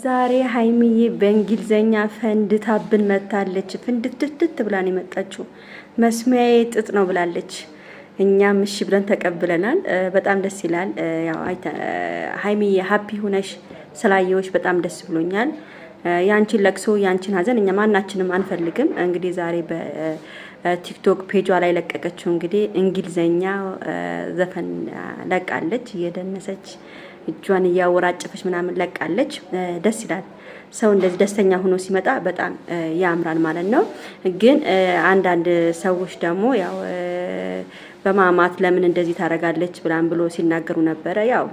ዛሬ ሀይሚዬ በእንግሊዘኛ ፈንድታብን መታለች። ፍንድትትት ብላን የመጣችው መስሚያዬ ጥጥ ነው ብላለች። እኛም እሺ ብለን ተቀብለናል። በጣም ደስ ይላል። ያው ሀይሚዬ ሀፒ ሆነሽ ስላየዎች በጣም ደስ ብሎኛል። ያንቺን ለቅሶ ያንቺን ሀዘን እኛ ማናችንም አንፈልግም። እንግዲህ ዛሬ በቲክቶክ ፔጇ ላይ ለቀቀችው እንግዲህ እንግሊዘኛ ዘፈን ለቃለች። እየደነሰች እጇን እያወራጨፈች ምናምን ለቃለች። ደስ ይላል። ሰው እንደዚህ ደስተኛ ሆኖ ሲመጣ በጣም ያምራል ማለት ነው። ግን አንዳንድ ሰዎች ደግሞ ያው በማማት ለምን እንደዚህ ታደርጋለች ብላን ብሎ ሲናገሩ ነበረ። ያው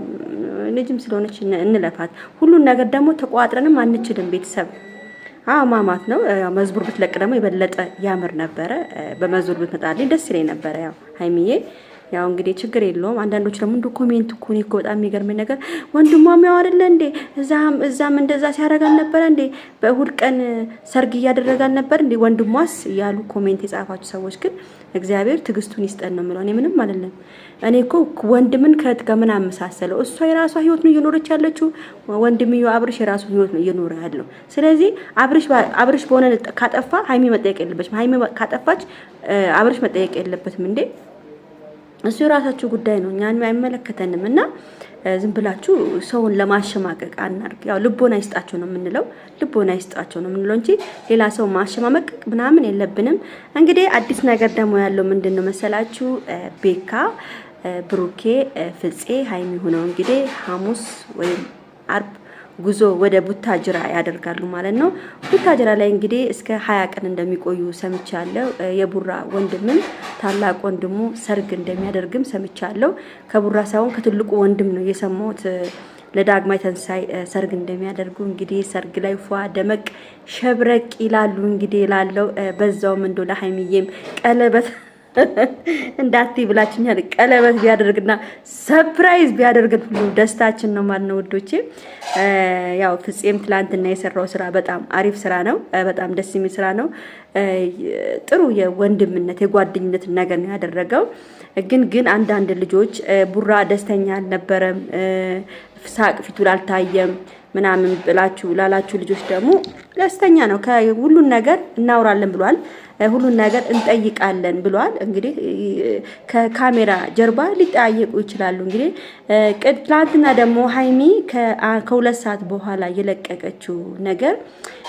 ልጅም ስለሆነች እንለፋት። ሁሉን ነገር ደግሞ ተቋጥረንም አንችልም። ቤተሰብ ማማት ነው። መዝሙር ብትለቅ ደግሞ የበለጠ ያምር ነበረ። በመዝሙር ብትመጣልኝ ደስ ይለኝ ነበረ። ያው ሀይሚዬ ያው እንግዲህ ችግር የለውም። አንዳንዶች ደግሞ እንደ ኮሜንት እኮ ነው በጣም የሚገርመኝ ነገር ወንድሟም ያው አይደለ እንዴ እዛም እንደዛ ሲያደርጋል ነበር እንዴ በእሁድ ቀን ሰርግ እያደረጋል ነበር እንዴ ወንድሟስ እያሉ ኮሜንት የጻፋችሁ ሰዎች ግን እግዚአብሔር ትግስቱን ይስጠን ነው የምለው። እኔ ምንም አይደለም። እኔ እኮ ወንድምን ከእህት ጋር ምን አመሳሰለው? እሷ የራሷ ህይወት ነው እየኖረች ያለችው። ወንድምየው አብርሽ የራሱ ህይወት ነው እየኖረ ያለው። ስለዚህ አብርሽ በሆነ ካጠፋ ሀይሚ መጠየቅ የለበትም። ሀይሚ ካጠፋች አብርሽ መጠየቅ የለበትም እንዴ። እሱ የራሳችሁ ጉዳይ ነው፣ እኛን አይመለከተንም። እና ዝም ብላችሁ ሰውን ለማሸማቀቅ አናርግ። ያው ልቦና ይስጣቸው ነው የምንለው፣ ልቦና ይስጣቸው ነው የምንለው እንጂ ሌላ ሰው ማሸማመቅ ምናምን የለብንም። እንግዲህ አዲስ ነገር ደግሞ ያለው ምንድነው መሰላችሁ? ቤካ ብሩኬ ፍፄ ሀይሚ ሆነው እንግዲህ ሐሙስ ወይም አርብ ጉዞ ወደ ቡታጅራ ያደርጋሉ ማለት ነው። ቡታጅራ ላይ እንግዲህ እስከ 20 ቀን እንደሚቆዩ ሰምቻለሁ። የቡራ ወንድምን ታላቅ ወንድሙ ሰርግ እንደሚያደርግም ሰምቻለሁ። ከቡራ ሳይሆን ከትልቁ ወንድም ነው የሰማሁት። ለዳግማይ ተንሳይ ሰርግ እንደሚያደርጉ እንግዲህ ሰርግ ላይ ፏ ደመቅ ሸብረቅ ይላሉ እንግዲህ ላለው በዛውም እንደው ለሀይሚዬም ቀለበት እንዳትይ ብላችኛል። ቀለበት ቢያደርግና ሰርፕራይዝ ቢያደርግን ሁሉ ደስታችን ነው ማለት ነው ውዶቼ። ያው ፍፄም ትላንትና የሰራው ስራ በጣም አሪፍ ስራ ነው። በጣም ደስ የሚል ስራ ነው። ጥሩ የወንድምነት የጓደኝነት ነገር ነው ያደረገው። ግን አንዳንድ ልጆች ቡራ ደስተኛ አልነበረም፣ ሳቅ ፊቱ ላልታየም ምናምን ብላችሁ ላላችሁ ልጆች ደግሞ ደስተኛ ነው። ከሁሉን ነገር እናወራለን ብሏል። ሁሉን ነገር እንጠይቃለን ብሏል። እንግዲህ ከካሜራ ጀርባ ሊጠያየቁ ይችላሉ። እንግዲህ ትላንትና ደግሞ ሀይሚ ከ2 ሰዓት በኋላ የለቀቀችው ነገር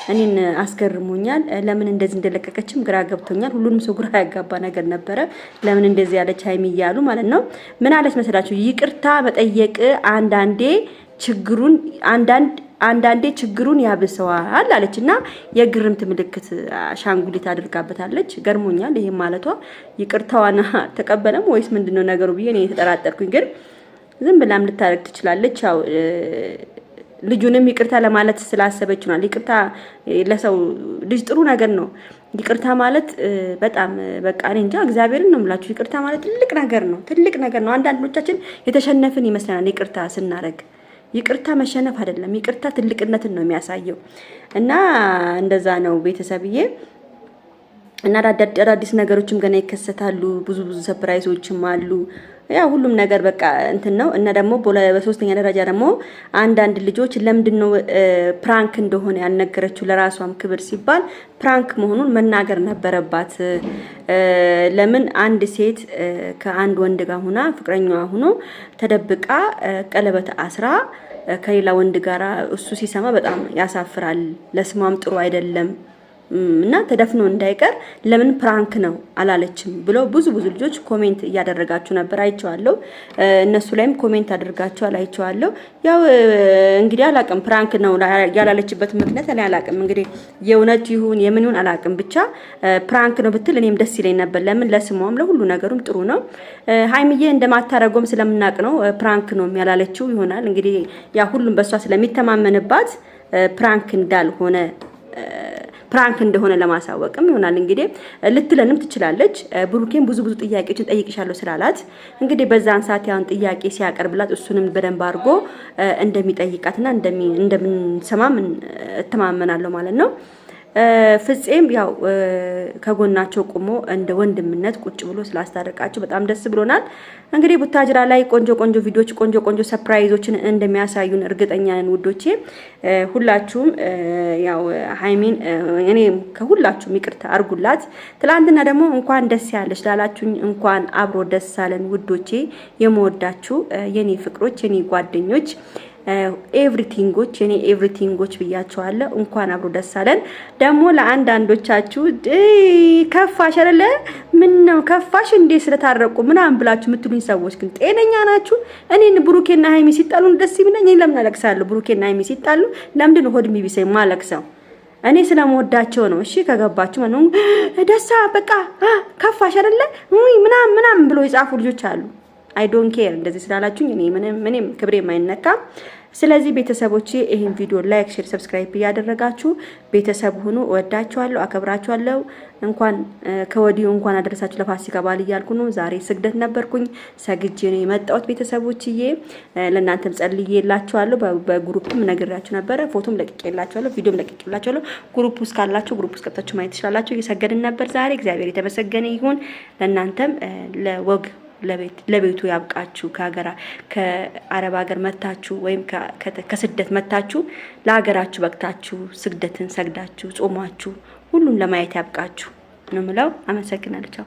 እኔን አስገርሞኛል። ለምን እንደዚህ እንደለቀቀችም ግራ ገብቶኛል። ሁሉንም ሰው ግራ ያጋባ ነገር ነበረ። ለምን እንደዚህ ያለች ሀይሚ እያሉ ማለት ነው። ምን አለች መሰላችሁ? ይቅርታ መጠየቅ አንዳንዴ ችግሩን ያብሰዋል አለች እና የግርምት ምልክት አሻንጉሊት አድርጋበታለች። ገርሞኛል ይሄ ማለቷ። ይቅርታዋን ተቀበለም ወይስ ምንድነው ነገሩ ብዬ እኔ ተጠራጠርኩኝ። ግን ዝም ብላም ልታረግ ትችላለች። ያው ልጁንም ይቅርታ ለማለት ስላሰበች ነው። ይቅርታ ለሰው ልጅ ጥሩ ነገር ነው። ይቅርታ ማለት በጣም በቃ እኔ እንጃ እግዚአብሔርን ነው የምላችሁ። ይቅርታ ማለት ትልቅ ነገር ነው፣ ትልቅ ነገር ነው። አንዳንዶቻችን የተሸነፍን ይመስለናል ይቅርታ ስናረግ። ይቅርታ መሸነፍ አይደለም። ይቅርታ ትልቅነትን ነው የሚያሳየው። እና እንደዛ ነው ቤተሰብዬ። እና አዳዲስ ነገሮችም ገና ይከሰታሉ። ብዙ ሰርፕራይዞችም አሉ። ያው ሁሉም ነገር በቃ እንትን ነው። እና ደግሞ በሶስተኛ ደረጃ ደግሞ አንዳንድ ልጆች ለምንድነው ፕራንክ እንደሆነ ያልነገረችው? ለራሷም ክብር ሲባል ፕራንክ መሆኑን መናገር ነበረባት። ለምን አንድ ሴት ከአንድ ወንድ ጋር ሆና ፍቅረኛዋ ሆኖ ተደብቃ ቀለበት አስራ ከሌላ ወንድ ጋራ እሱ ሲሰማ በጣም ያሳፍራል። ለስሟም ጥሩ አይደለም። እና ተደፍኖ እንዳይቀር ለምን ፕራንክ ነው አላለችም ብለው ብዙ ልጆች ኮሜንት እያደረጋችሁ ነበር፣ አይቼዋለሁ። እነሱ ላይም ኮሜንት አድርጋችኋል፣ አይቼዋለሁ። ያው እንግዲህ አላቅም ፕራንክ ነው ያላለችበት ምክንያት እኔ አላቅም። እንግዲህ የእውነት ይሁን የምን ይሁን አላቅም። ብቻ ፕራንክ ነው ብትል እኔም ደስ ይለኝ ነበር። ለምን ለስሟም ለሁሉ ነገሩም ጥሩ ነው። ሀይሚዬ እንደማታረጎም ስለምናቅ ነው ፕራንክ ነው ያላለችው ይሆናል። እንግዲህ ያ ሁሉም በሷ ስለሚተማመንባት ፕራንክ እንዳልሆነ ፕራንክ እንደሆነ ለማሳወቅም ይሆናል። እንግዲህ ልትለንም ትችላለች። ብሩኬን ብዙ ጥያቄዎችን ጠይቅሻለሁ ስላላት እንግዲህ በዛን ሰዓት ያን ጥያቄ ሲያቀርብላት እሱንም በደንብ አድርጎ እንደሚጠይቃትና እንደምንሰማም እተማመናለሁ ማለት ነው። ፍፄም ያው ከጎናቸው ቆሞ እንደ ወንድምነት ቁጭ ብሎ ስላስታረቃቸው በጣም ደስ ብሎናል። እንግዲህ ቡታጅራ ላይ ቆንጆ ቆንጆ ቪዲዮዎች ቆንጆ ሰርፕራይዞችን እንደሚያሳዩን እርግጠኛ ነን ውዶቼ። ሁላችሁም ያው ሃይሚን እኔ ከሁላችሁም ይቅርታ አርጉላት። ትላንትና ደግሞ እንኳን ደስ ያለሽ ላላችሁኝ እንኳን አብሮ ደስ አለን ውዶቼ። የምወዳችሁ የኔ ፍቅሮች የኔ ጓደኞች ኤቭሪቲንጎች የኔ ኤቭሪቲንጎች ብያቸዋለሁ። እንኳን አብሮ ደስ አለን። ደግሞ ለአንዳንዶቻችሁ ከፋሽ አይደለ ምን ነው ከፋሽ እንዴ ስለታረቁ ምናምን ብላችሁ የምትሉኝ ሰዎች ግን ጤነኛ ናችሁ? እኔን ብሩኬና ሃይሚ ሲጣሉ ደስ ይብለኝ። እኔ ለምን አለቅሳለሁ? ብሩኬና ሃይሚ ሲጣሉ ለምንድን ነው ሆድ የሚብሰኝ ማለቅሰው? እኔ ስለምወዳቸው ነው። እሺ ከገባችሁ ማለት ነው። ደሳ በቃ ከፋሽ አይደለ ምናምን ብሎ የጻፉ ልጆች አሉ። አይ ዶንት ኬር እንደዚህ ስላላችሁኝ እኔ ምንም ክብሬ የማይነካ። ስለዚህ ቤተሰቦቼ ይሄን ቪዲዮ ላይክ፣ ሼር፣ ሰብስክራይብ እያደረጋችሁ ቤተሰብ ሁኑ። እወዳችኋለሁ፣ አከብራችኋለሁ። እንኳን ከወዲሁ እንኳን አደረሳችሁ ለፋሲካ በዓል እያልኩ ነው። ዛሬ ስግደት ነበርኩኝ፣ ሰግጄ ነው የመጣሁት ቤተሰቦችዬ። ለእናንተም ጸልዬላችኋለሁ። በግሩፕም ነግራችሁ ነበረ፣ ፎቶም ለቅቄላችኋለሁ፣ ቪዲዮም ለቅቄላችኋለሁ። ግሩፕ ውስጥ ካላችሁ ግሩፕ ውስጥ ገብታችሁ ማየት ትችላላችሁ። እየሰገድን ነበር ዛሬ። እግዚአብሔር የተመሰገነ ይሁን። ለእናንተም ለወግ ለቤቱ ያብቃችሁ። ከአረብ ሀገር መታችሁ ወይም ከስደት መታችሁ ለሀገራችሁ በቅታችሁ ስግደትን ሰግዳችሁ ጾማችሁ ሁሉን ለማየት ያብቃችሁ ነው የምለው። አመሰግናለሁ።